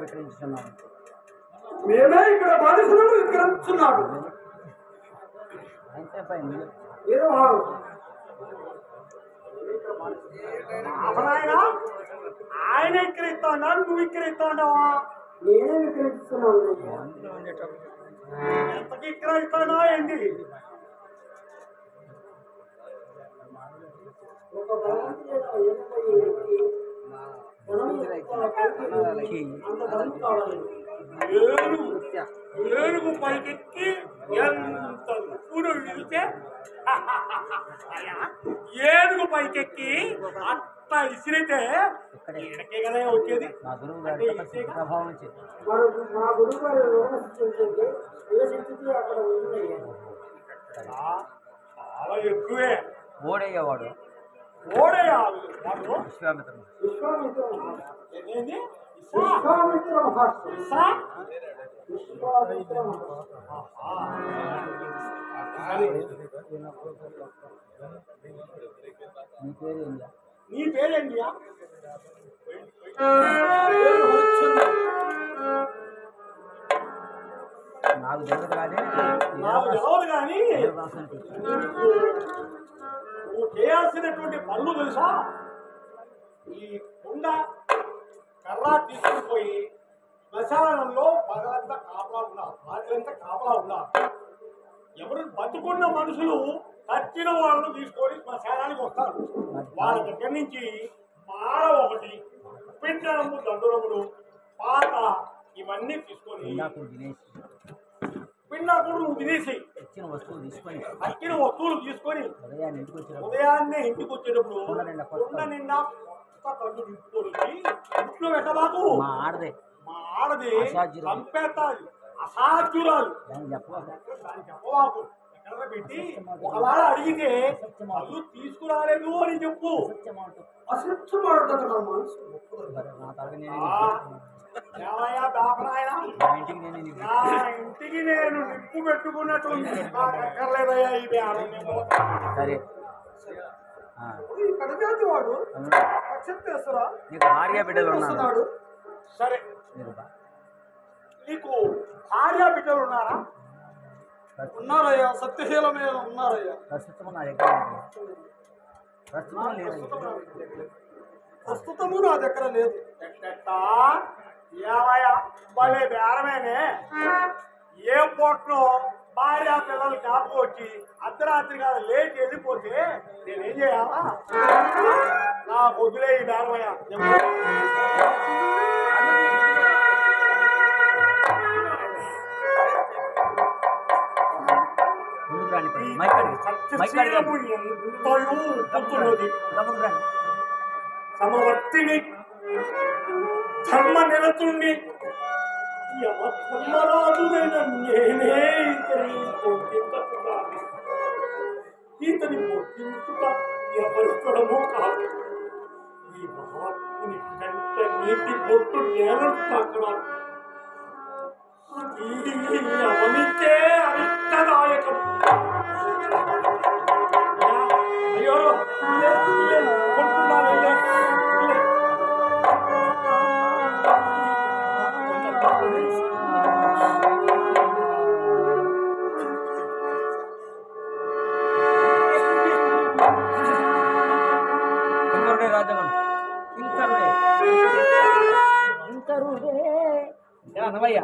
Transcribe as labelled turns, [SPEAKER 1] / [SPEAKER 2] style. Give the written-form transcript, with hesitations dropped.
[SPEAKER 1] విక్రయించుతున్నాను.
[SPEAKER 2] మేమే ఇక్కడ బాధితులను విక్రమిస్తున్నాడు. ఆయన విక్రయిస్తాడా, నువ్వు విక్రయిస్తాడావా? నేనే విక్రయిస్తున్నాను. ఎంతకి విక్రయిస్తాడా ఏంటి? ఏనుగు పైకెక్కి ఎంత ఉప్పును విడితే ఏనుగు పైకెక్కి అట్ట ఇసిరితే ఈడకే కదా వచ్చేది.
[SPEAKER 1] మా గురువు గారి ప్రభావం
[SPEAKER 2] చాలా ఎక్కువే.
[SPEAKER 1] ఓడయ్యేవాడు విశ్వామిత్రుడు.
[SPEAKER 2] నీ పేరేంటి?
[SPEAKER 1] నాకు తెలియదు కానీ
[SPEAKER 2] నువ్వు చేయాల్సినటువంటి పనులు తెలుసా? ఈ కుండ కర్ర తీసుకుని పోయి శ్మశానంలో పగలంతా కాపలా ఉన్నారు, రాత్రంతా కాపలా ఉన్నారు. ఎవరు బతుకున్న మనుషులు చచ్చిన వాళ్ళను తీసుకొని శ్మశానానికి వస్తారు. వాళ్ళ దగ్గర నుంచి మాడ ఒకటి, పిండరము, దండురములు, పాత ఇవన్నీ తీసుకొని పిండాకుడు నువ్వు తినేసి
[SPEAKER 1] వచ్చిన వస్తువులు
[SPEAKER 2] తీసుకొని ఉదయాన్నే ఇంటికి వచ్చేటప్పుడు కుండ నిండా కళ్ళు నింపుకొని ఇంట్లో పెట్టబాకు. మా ఆడది చంపేస్తాది, అసాధ్యురాలు. దాన్ని చెప్పబాకు. ఎక్కడ పెట్టి ఒకవేళ అడిగితే కళ్ళు తీసుకురాలేదు అని చెప్పు. ఇంటికి నేను నిప్పు పెట్టుకున్నట్టు ఎక్కర్లేదయ్యా ఈ కడజాతి వాడు నక్షత్రేశ్వరా.
[SPEAKER 1] భార్య బిడ్డలు
[SPEAKER 2] ఉన్నాడు. సరే, నీకు భార్య బిడ్డలు ఉన్నారా? ఉన్నారయ్యా, సత్యశీలమే ఉన్నారయ్యా. ప్రస్తుతము నా దగ్గర లేదు. భలే బేరమేనే. ఏ పోట్లో భార్య పిల్లలు జ్ఞాపకం వచ్చి అర్ధరాత్రి కాదు లేచి వెళ్ళిపోతే నేనేం చేయాలా? నా వదిలే ఈ బేరమయ్యా. సమవర్తిని, ధర్మ నిరతుణ్ణి, ధర్మరాజునైన నేనే ఇతని పొట్టించుట ఎవరిస్తడమో కాదు. ఈ మహాత్ముని కంట నీటి పొట్టు నేలను తాకడాలు అవనికే అరిష్టదాయకం. అయ్యో కొంటున్నాను.
[SPEAKER 1] అనవయ్యా